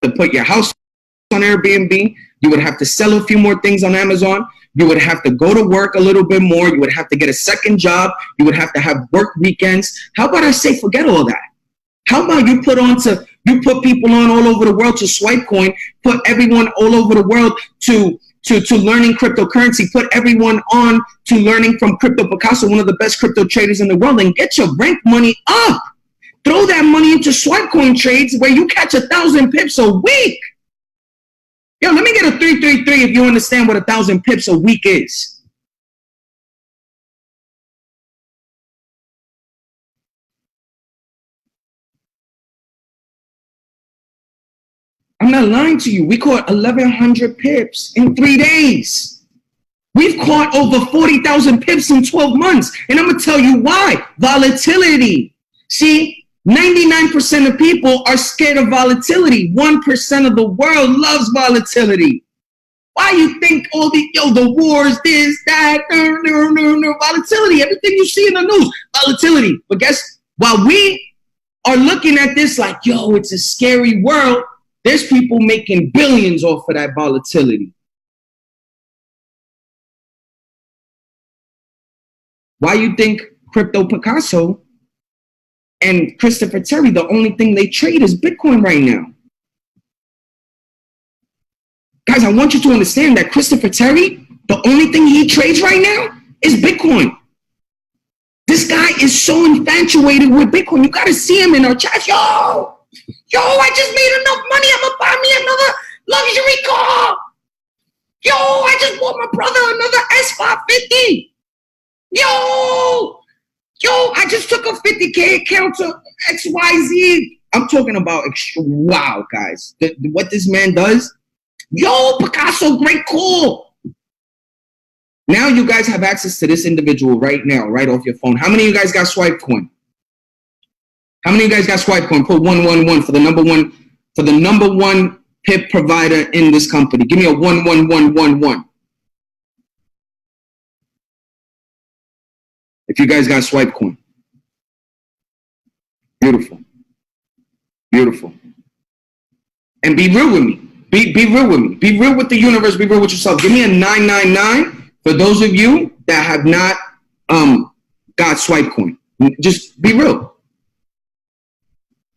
to put your house on Airbnb. You would have to sell a few more things on Amazon. You would have to go to work a little bit more. You would have to get a second job. You would have to have work weekends. How about I say, forget all that? How about you put people on all over the world to swipe coin, put everyone all over the world to learning cryptocurrency, put everyone on to learning from Crypto Picasso, one of the best crypto traders in the world, and get your rank money up. Throw that money into swipe coin trades where you catch 1,000 pips a week. Yo, let me get a 333 if you understand what 1,000 pips a week is. I'm not lying to you. We caught 1,100 pips in 3 days. We've caught over 40,000 pips in 12 months. And I'm going to tell you why. Volatility. See, 99% of people are scared of volatility. 1% of the world loves volatility. Why you think all the wars, this, that, no, volatility, everything you see in the news, volatility. But guess, while we are looking at this like, yo, it's a scary world, there's people making billions off of that volatility. Why you think Crypto Picasso and Christopher Terry, the only thing they trade is Bitcoin right now? Guys, I want you to understand that Christopher Terry, the only thing he trades right now is Bitcoin. This guy is so infatuated with Bitcoin. You got to see him in our chat. Yo, I just made enough money. I'm going to buy me another luxury car. Yo, I just bought my brother another S550. Yo, I just took a 50K account to XYZ. I'm talking about, wow, guys. What this man does. Yo, Picasso, great, cool. Now you guys have access to this individual right now, right off your phone. How many of you guys got swipe coin? How many of you guys got swipe coin? Put 111 for the number one pip provider in this company. Give me a 11111. If you guys got swipe coin. Beautiful. Beautiful. And be real with me. Be real with me. Be real with the universe. Be real with yourself. Give me a 999 for those of you that have not got swipe coin. Just be real.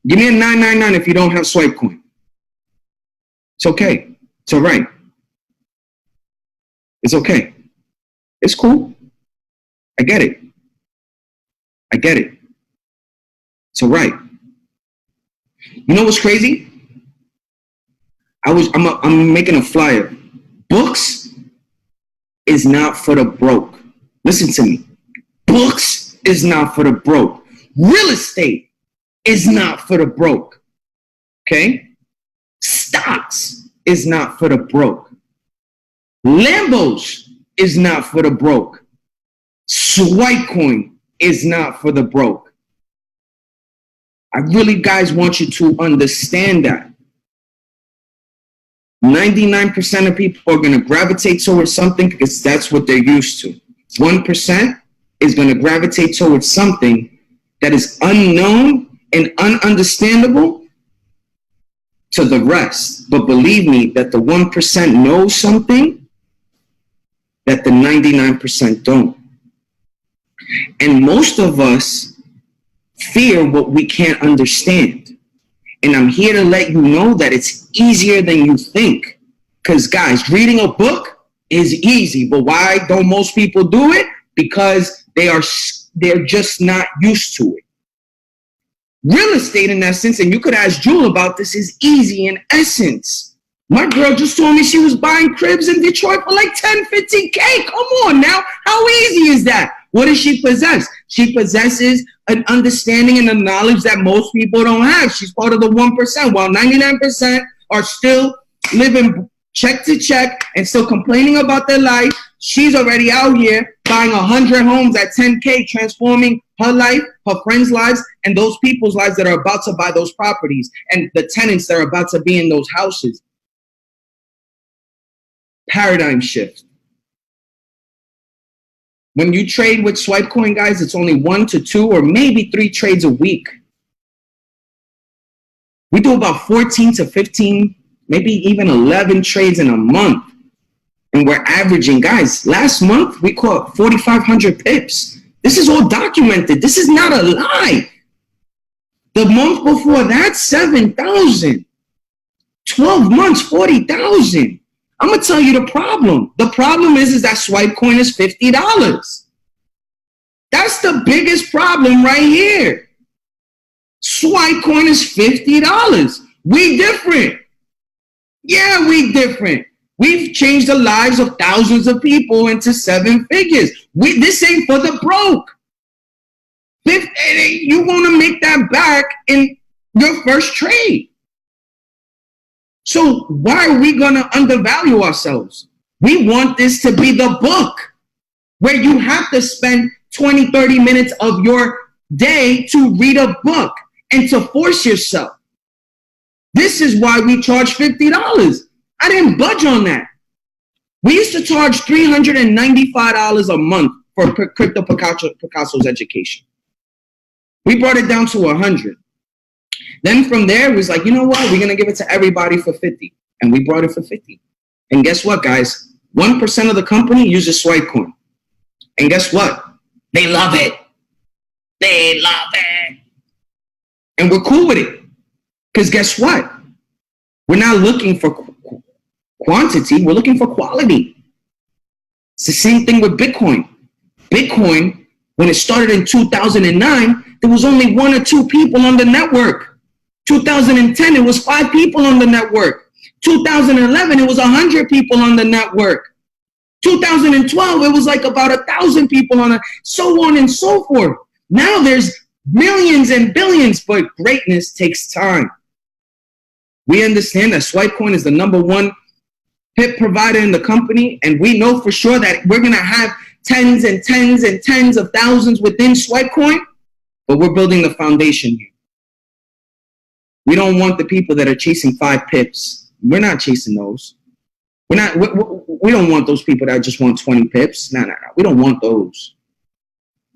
Give me a 999 if you don't have swipe coin. It's okay. It's all right. It's okay. It's cool. I get it. I get it. It's all right. You know what's crazy? I'm making a flyer. Books is not for the broke. Listen to me. Books is not for the broke. Real estate is not for the broke. Okay? Stocks is not for the broke. Lambos is not for the broke. Swipe coin is not for the broke. I really, guys, want you to understand that. 99% of people are going to gravitate towards something because that's what they're used to. 1% is going to gravitate towards something that is unknown and ununderstandable to the rest. But believe me that the 1% knows something that the 99% don't. And most of us fear what we can't understand. And I'm here to let you know that it's easier than you think. Because, guys, reading a book is easy. But why don't most people do it? Because they're just not used to it. Real estate, in essence, and you could ask Jewel about this, is easy in essence. My girl just told me she was buying cribs in Detroit for like 10, 15K. Come on now. How easy is that? What does she possess? She possesses an understanding and a knowledge that most people don't have. She's part of the 1%, while 99% are still living check to check and still complaining about their life. She's already out here buying 100 homes at 10K, transforming her life, her friends' lives, and those people's lives that are about to buy those properties and the tenants that are about to be in those houses. Paradigm shift. When you trade with swipe coin, guys, it's only 1 to 2 or maybe 3 trades a week. We do about 14 to 15, maybe even 11 trades in a month. And we're averaging, guys, last month we caught 4,500 pips. This is all documented. This is not a lie. The month before that, 7,000. 12 months, 40,000. I'm going to tell you the problem. The problem is that swipe coin is $50. That's the biggest problem right here. Swipe coin is $50. We different. Yeah, we different. We've changed the lives of thousands of people into 7 figures. This ain't for the broke. You want to make that back in your first trade. So why are we going to undervalue ourselves? We want this to be the book where you have to spend 20, 30 minutes of your day to read a book and to force yourself. This is why we charge $50. I didn't budge on that. We used to charge $395 a month for Crypto Picasso's education. We brought it down to $100. Then from there, it was like, you know what? We're going to give it to everybody for $50. And we brought it for $50. And guess what, guys? 1% of the company uses swipe coin. And guess what? They love it. They love it. And we're cool with it. Because guess what? We're not looking for quantity. We're looking for quality. It's the same thing with Bitcoin. Bitcoin, when it started in 2009, there was only 1 or 2 people on the network. 2010, it was 5 people on the network. 2011, it was 100 people on the network. 2012, it was like about 1,000 people on it, so on and so forth. Now there's millions and billions, but greatness takes time. We understand that Swipecoin is the #1 pip provider in the company, and we know for sure that we're going to have tens and tens and tens of thousands within Swipecoin, but we're building the foundation here. We don't want the people that are chasing 5 pips. We're not chasing those. We don't want those people that just want 20 pips. No. We don't want those.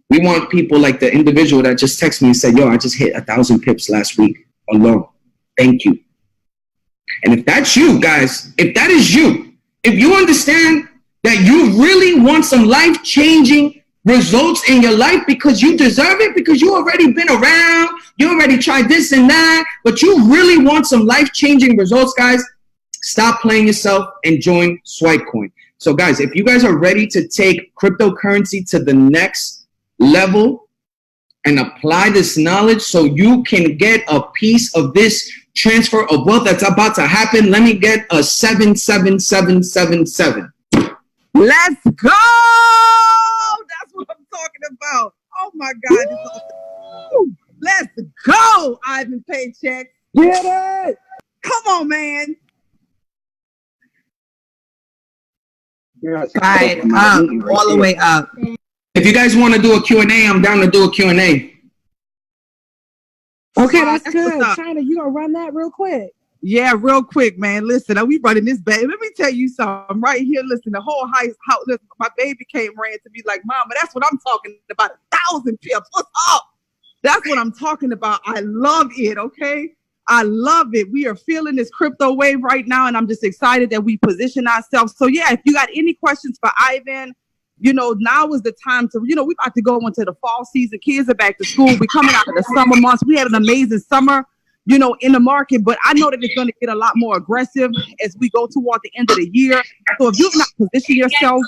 We want people like the individual that just texted me and said, yo, I just hit 1,000 pips last week alone. Thank you. And if that's you, guys, if that is you, if you understand that you really want some life-changing results in your life because you deserve it, because you already been around, you already tried this and that, but you really want some life-changing results, guys, stop playing yourself and join Swipecoin. So guys, if you guys are ready to take cryptocurrency to the next level and apply this knowledge so you can get a piece of this transfer of wealth that's about to happen, let me get a 77777. Let's go! That's what I'm talking about. Oh my God. Woo! Let's go, Ivan Paycheck. Get it! Come on, man. Right up, all the way up. If you guys want to do a Q&A, I'm down to do a Q&A. Okay, that's good. China, you gonna run that real quick? Yeah, real quick, man. Listen, we running this baby. Let me tell you something right here. Listen, the whole house. Listen, my baby ran to me like, Mama, that's what I'm talking about. 1,000 pips. What's up? That's what I'm talking about. I love it. Okay. I love it. We are feeling this crypto wave right now, and I'm just excited that we position ourselves. So yeah, if you got any questions for Ivan, now is the time to, we're about to go into the fall season. Kids are back to school. We're coming out of the summer months. We had an amazing summer, in the market, but I know that it's going to get a lot more aggressive as we go toward the end of the year. So if you've not positioned yourself,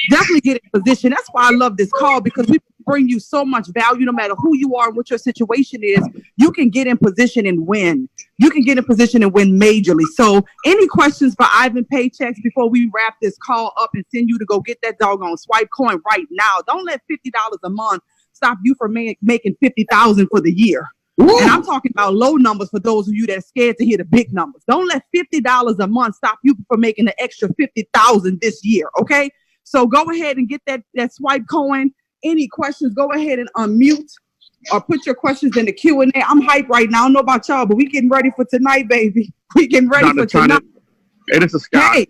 definitely get in position. That's why I love this call, because we bring you so much value no matter who you are and what your situation is. You can get in position and win. You can get in position and win majorly. So any questions for Ivan Paychecks before we wrap this call up and send you to go get that doggone swipe coin right now? Don't let $50 a month stop you from making $50,000 for the year. Ooh. And I'm talking about low numbers for those of you that are scared to hear the big numbers. Don't let $50 a month stop you from making the extra $50,000 this year. Okay. So go ahead and get that swipe coin. Any questions, go ahead and unmute or put your questions in the Q&A. I'm hyped right now. I don't know about y'all, but we getting ready for tonight, baby. We getting ready for tonight. Hey, this is Scott. Hey,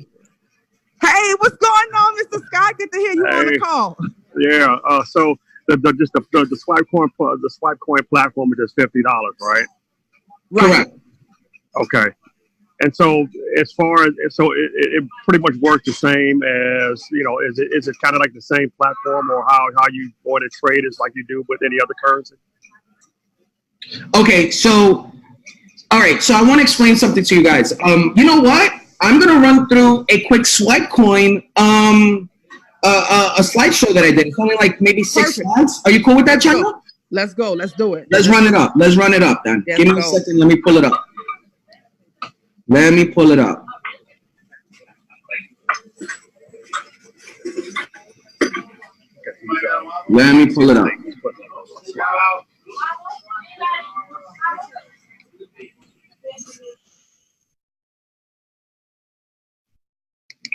what's going on, Mr. Scott? Good to hear you on the call. Yeah. So the swipe coin platform is just $50, right? Right. Okay. And so as far as, so it pretty much works the same as, you know, is it kind of like the same platform, or how you want to trade is like you do with any other currency? Okay, so, all right, so I want to explain something to you guys. You know what? I'm going to run through a quick swipe coin, a slideshow that I did. It's only like maybe 6 slides. Are you cool with that, China? Let's go. Let's do it. Let's run it up. Let's run it up, then. Yes, Give me a second. Let me pull it up. Let me pull it up. Let me pull it up.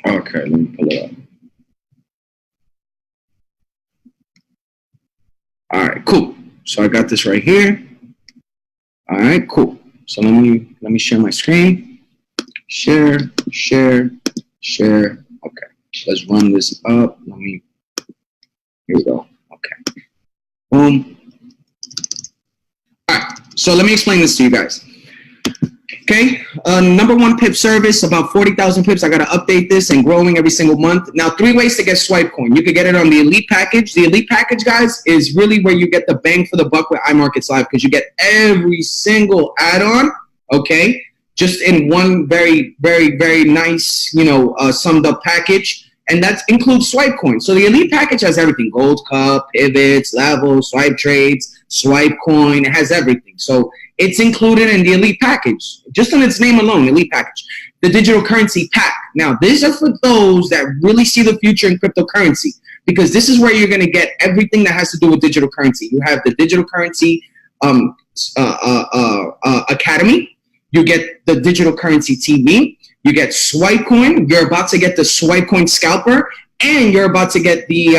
Okay, let me pull it up. All right, cool. So I got this right here. All right, cool. So let me share my screen. Share. Okay, let's run this up. Here we go. Okay. Boom. All right, so let me explain this to you guys. Okay, number 1 pip service, about 40,000 pips. I got to update this and growing every single month. Now, 3 ways to get swipe coin. You could get it on the elite package. The elite package, guys, is really where you get the bang for the buck with iMarkets Live, because you get every single add-on, okay, just in one very, very, very nice, you know, summed up package. And that includes swipe coin. So the elite package has everything: gold cup, pivots, levels, swipe trades, swipe coin. It has everything. So it's included in the elite package, just on its name alone, elite package. The digital currency pack. Now, these are for those that really see the future in cryptocurrency, because this is where you're going to get everything that has to do with digital currency. You have the digital currency academy. You get the digital currency TV. You get swipe coin. You're about to get the swipe coin scalper, and you're about to get the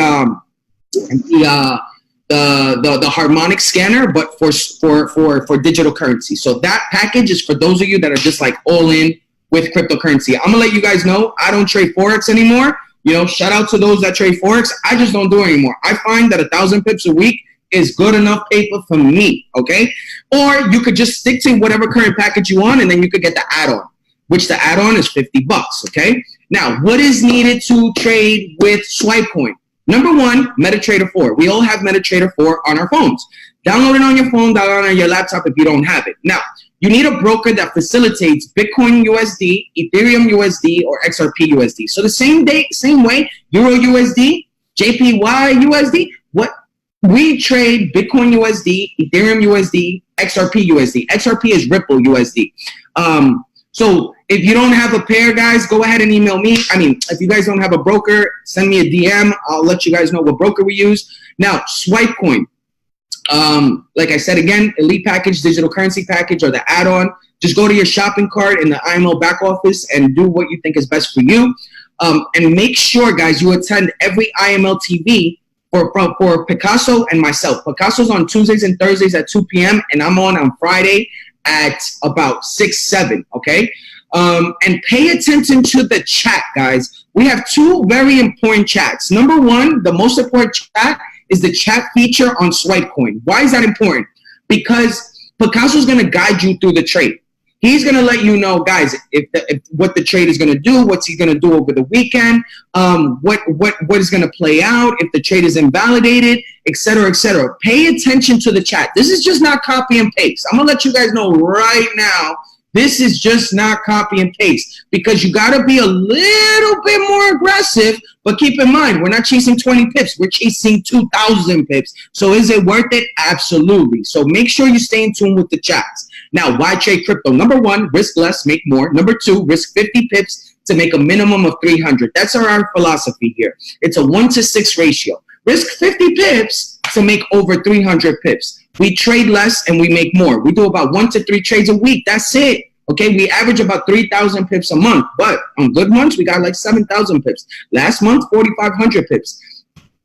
harmonic scanner, but for digital currency. So that package is for those of you that are just like all in with cryptocurrency. I'm gonna let you guys know, I don't trade Forex anymore. You know, shout out to those that trade Forex. I just don't do it anymore. I find that 1,000 pips a week is good enough paper for me, okay? Or you could just stick to whatever current package you want, and then you could get the add-on, which the add-on is $50, okay? Now, what is needed to trade with swipe coin? Number 1, MetaTrader 4. We all have MetaTrader 4 on our phones. Download it on your phone, download it on your laptop if you don't have it. Now, you need a broker that facilitates Bitcoin USD, Ethereum USD, or XRP USD. So the same way, Euro USD, JPY USD, we trade Bitcoin USD, Ethereum USD, XRP USD. XRP is Ripple USD. So if you don't have a pair, guys, go ahead and email me. I mean, if you guys don't have a broker, send me a DM. I'll let you guys know what broker we use. Now, swipe coin. Like I said, again, elite package, digital currency package, or the add-on. Just go to your shopping cart in the IMO back office and do what you think is best for you. And make sure, guys, you attend every IML TV for Picasso and myself. Picasso's on Tuesdays and Thursdays at 2 p.m. and I'm on Friday at about 6, 7, okay? And pay attention to the chat, guys. We have 2 very important chats. Number 1, the most important chat is the chat feature on Swipecoin. Why is that important? Because Picasso's going to guide you through the trade. He's going to let you know, guys, if what the trade is going to do, what's he going to do over the weekend, what is going to play out, if the trade is invalidated, et cetera, et cetera. Pay attention to the chat. This is just not copy and paste. I'm going to let you guys know right now, this is just not copy and paste, because you got to be a little bit more aggressive. But keep in mind, we're not chasing 20 pips. We're chasing 2,000 pips. So is it worth it? Absolutely. So make sure you stay in tune with the chats. Now, why trade crypto? Number 1, risk less, make more. Number 2, risk 50 pips to make a minimum of 300. That's our philosophy here. It's a 1-to-6 ratio. Risk 50 pips to make over 300 pips. We trade less and we make more. We do about 1 to 3 trades a week. That's it. Okay, we average about 3,000 pips a month, but on good months, we got like 7,000 pips. Last month, 4,500 pips.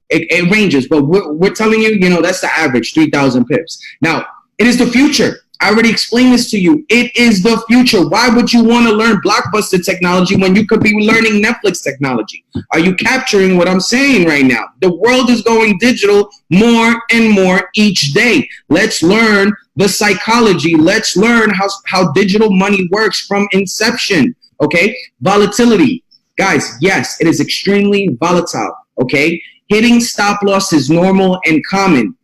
It ranges, but we're telling you, you know, that's the average, 3,000 pips. Now, it is the future. I already explained this to you. It is the future. Why would you want to learn blockbuster technology when you could be learning Netflix technology? Are you capturing what I'm saying right now? The world is going digital more and more each day. Let's learn the psychology. Let's learn how digital money works from inception. Okay, volatility, guys. Yes, it is extremely volatile. Okay, hitting stop loss is normal and common.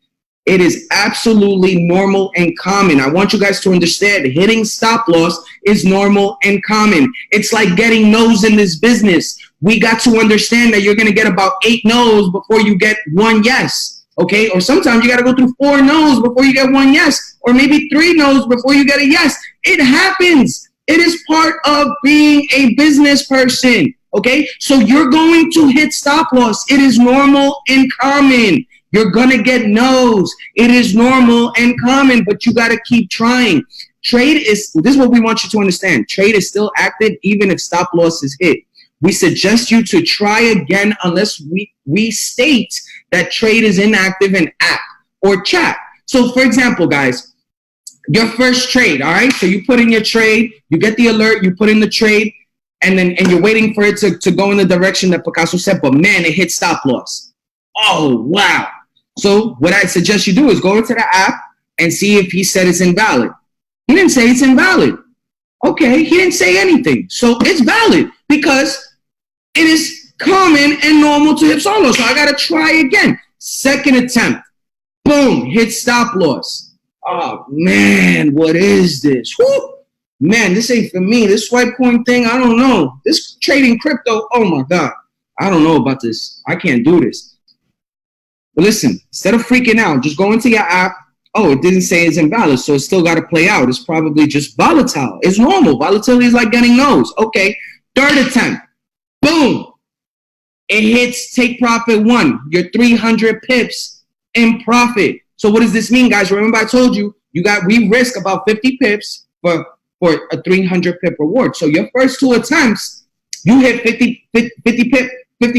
It is absolutely normal and common. I want you guys to understand, hitting stop loss is normal and common. It's like getting no's in this business. We got to understand that you're going to get about 8 no's before you get 1 yes. Okay? Or sometimes you got to go through 4 no's before you get 1 yes. Or maybe 3 no's before you get a yes. It happens. It is part of being a business person. Okay? So you're going to hit stop loss. It is normal and common. You're going to get no's. It is normal and common, but you got to keep trying. This is what we want you to understand. Trade is still active even if stop loss is hit. We suggest you to try again unless we state that trade is inactive in app or chat. So for example, guys, your first trade, all right? So you put in your trade, you get the alert, you put in the trade, and you're waiting for it to go in the direction that Picasso said, but man, it hit stop loss. Oh, wow. So what I suggest you do is go into the app and see if he said it's invalid. He didn't say it's invalid. Okay, he didn't say anything. So it's valid because it is common and normal to hit stop loss. So I got to try again. Second attempt. Boom, hit stop loss. Oh, man, what is this? Whew. Man, this ain't for me. This swipe coin thing, I don't know. This trading crypto, oh, my God. I don't know about this. I can't do this. But listen, instead of freaking out, just go into your app. Oh, it didn't say it's invalid, so it's still got to play out. It's probably just volatile. It's normal. Volatility is like getting no's. Okay, third attempt. Boom. It hits take profit 1. You're 300 pips in profit. So what does this mean, guys? Remember I told you, we risk about 50 pips for a 300 pip reward. So your first 2 attempts, you hit 50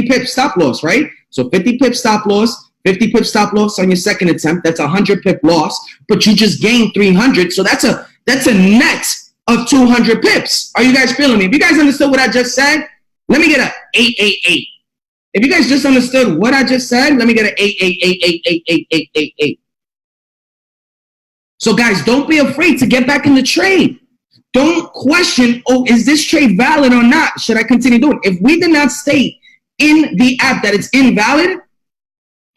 pip stop loss, right? So 50 pip stop loss. 50 pip stop loss on your second attempt. That's 100 pip loss, but you just gained 300. So that's a net of 200 pips. Are you guys feeling me? If you guys understood what I just said, let me get a 888. If you guys just understood what I just said, let me get an 888888888. So guys, don't be afraid to get back in the trade. Don't question, oh, is this trade valid or not? Should I continue doing it? If we did not state in the app that it's invalid,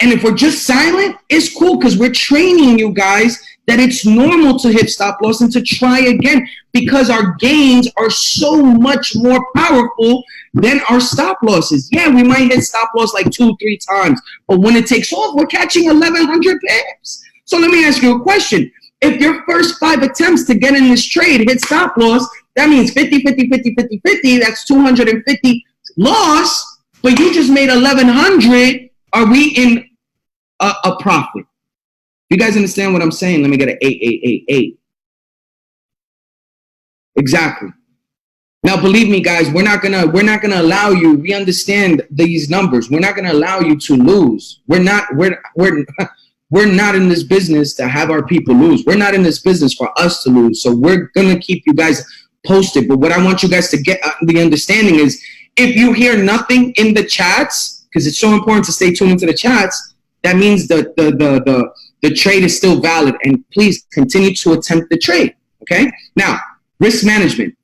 and if we're just silent, it's cool because we're training you guys that it's normal to hit stop loss and to try again because our gains are so much more powerful than our stop losses. Yeah, we might hit stop loss like 2-3 times, but when it takes off, we're catching 1,100 pips. So let me ask you a question. If your first 5 attempts to get in this trade hit stop loss, that means 50, 50, 50, 50, 50. That's 250 loss, but you just made 1,100. Are we in a profit? You guys understand what I'm saying? Let me get an 8888. Exactly. Now, believe me, guys, we're not gonna allow you. We understand these numbers. We're not gonna allow you to lose. We're not in this business to have our people lose. We're not in this business for us to lose. So we're gonna keep you guys posted. But what I want you guys to get the understanding is, if you hear nothing in the chats, because it's so important to stay tuned into the chats, that means the trade is still valid, and please continue to attempt the trade. Okay. Now, risk management.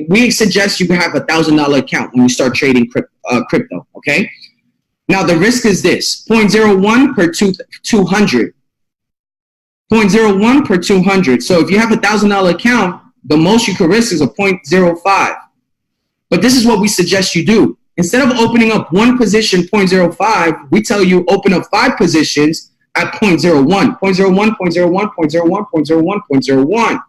We suggest you have a $1,000 account when you start trading crypto. Okay. Now the risk is this: 0.01 per 200. 0.01 per 200. So if you have a $1,000 account, the most you can risk is a 0.05. But this is what we suggest you do. Instead of opening up 1 position, 0.05, we tell you open up 5 positions at 0.01. 0.01, 0.01, 0.01, 0.01, 0.01.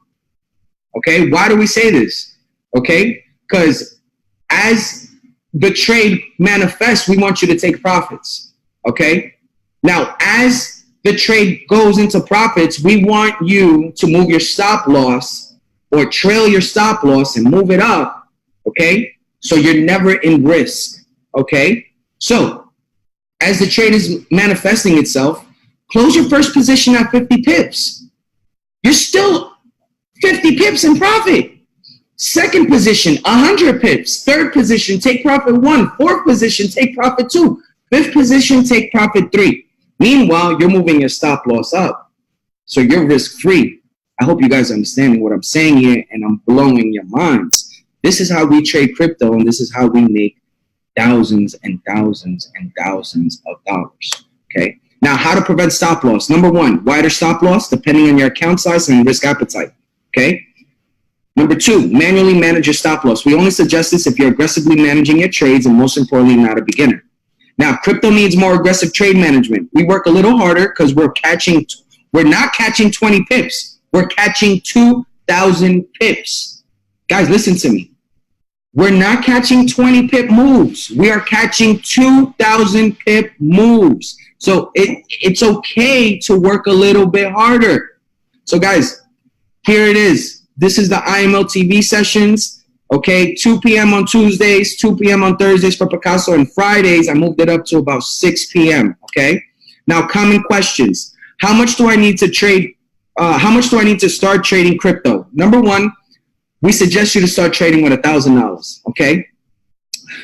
Okay, why do we say this? Okay, because as the trade manifests, we want you to take profits. Okay, now as the trade goes into profits, we want you to move your stop loss or trail your stop loss and move it up. Okay. So you're never in risk, okay? So as the trade is manifesting itself, close your first position at 50 pips. You're still 50 pips in profit. Second position, 100 pips. Third position, take profit 1. Fourth position, take profit 2. Fifth position, take profit 3. Meanwhile, you're moving your stop loss up. So you're risk-free. I hope you guys are understanding what I'm saying here, and I'm blowing your minds. This is how we trade crypto, and this is how we make thousands and thousands and thousands of dollars. Okay. Now, how to prevent stop loss. Number one, wider stop loss depending on your account size and risk appetite. Okay. Number two, manually manage your stop loss. We only suggest this if you're aggressively managing your trades and, most importantly, not a beginner. Now, crypto needs more aggressive trade management. We work a little harder because we're not catching 20 pips. We're catching 2,000 pips. Guys, listen to me. We're not catching 20 pip moves. We are catching 2,000 pip moves. So it's okay to work a little bit harder. So guys, here it is. This is the IML TV sessions. Okay, 2 p.m. on Tuesdays, 2 p.m. on Thursdays for Picasso, and Fridays I moved it up to about 6 p.m. Okay. Now, common questions. How much do I need to trade? How much do I need to start trading crypto? Number one, we suggest you to start trading with $1,000, okay?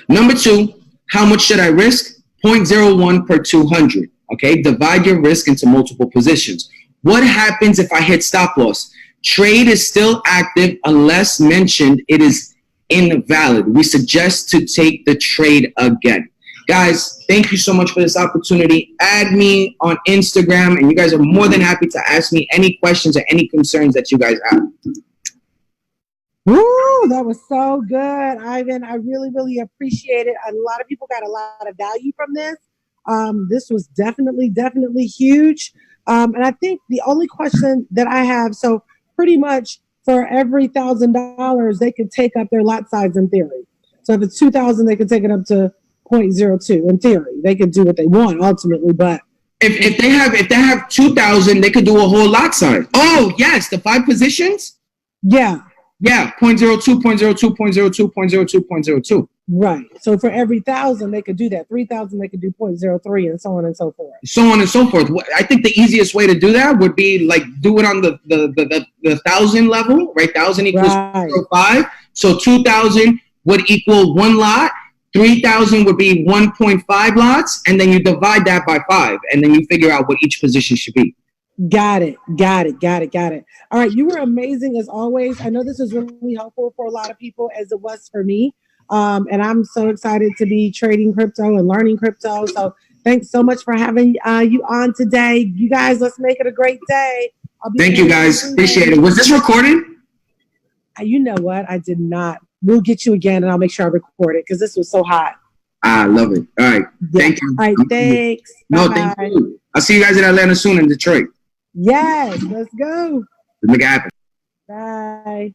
Number two, how much should I risk? 0.01 per 200, okay? Divide your risk into multiple positions. What happens if I hit stop loss? Trade is still active unless mentioned it is invalid. We suggest to take the trade again. Guys, thank you so much for this opportunity. Add me on Instagram, and you guys are more than happy to ask me any questions or any concerns that you guys have. Woo, that was so good, Ivan. I really, really appreciate it. A lot of people got a lot of value from this. This was definitely huge. And I think the only question that I have, so pretty much for every $1,000, they could take up their lot size in theory. So if it's 2,000, they could take it up to 0.02 in theory. They could do what they want ultimately, but if they have 2,000, they could do a whole lot size. Oh yes, the 5 positions. Yeah. Yeah, 0.02, 0.02, 0.02, 0.02, 0.02. Right. So for every 1,000, they could do that. 3,000, they could do 0.03, and so on and so forth. So on and so forth. I think the easiest way to do that would be like do it on the 1,000 level, right? 1,000 equals Right. 0.05. So 2,000 would equal 1 lot. 3,000 would be 1.5 lots, and then you divide that by 5, and then you figure out what each position should be. Got it. All right. You were amazing as always. I know this was really helpful for a lot of people as it was for me. And I'm so excited to be trading crypto and learning crypto. So thanks so much for having you on today. You guys, let's make it a great day. Thank you guys. Appreciate it. Was this recorded? You know what? I did not. We'll get you again and I'll make sure I record it because this was so hot. I love it. All right. Yeah. Thank you. All right. Thanks. No, Bye. thank you. I'll see you guys in Atlanta soon in Detroit. Yes. Let's go. Let's make it happen. Bye.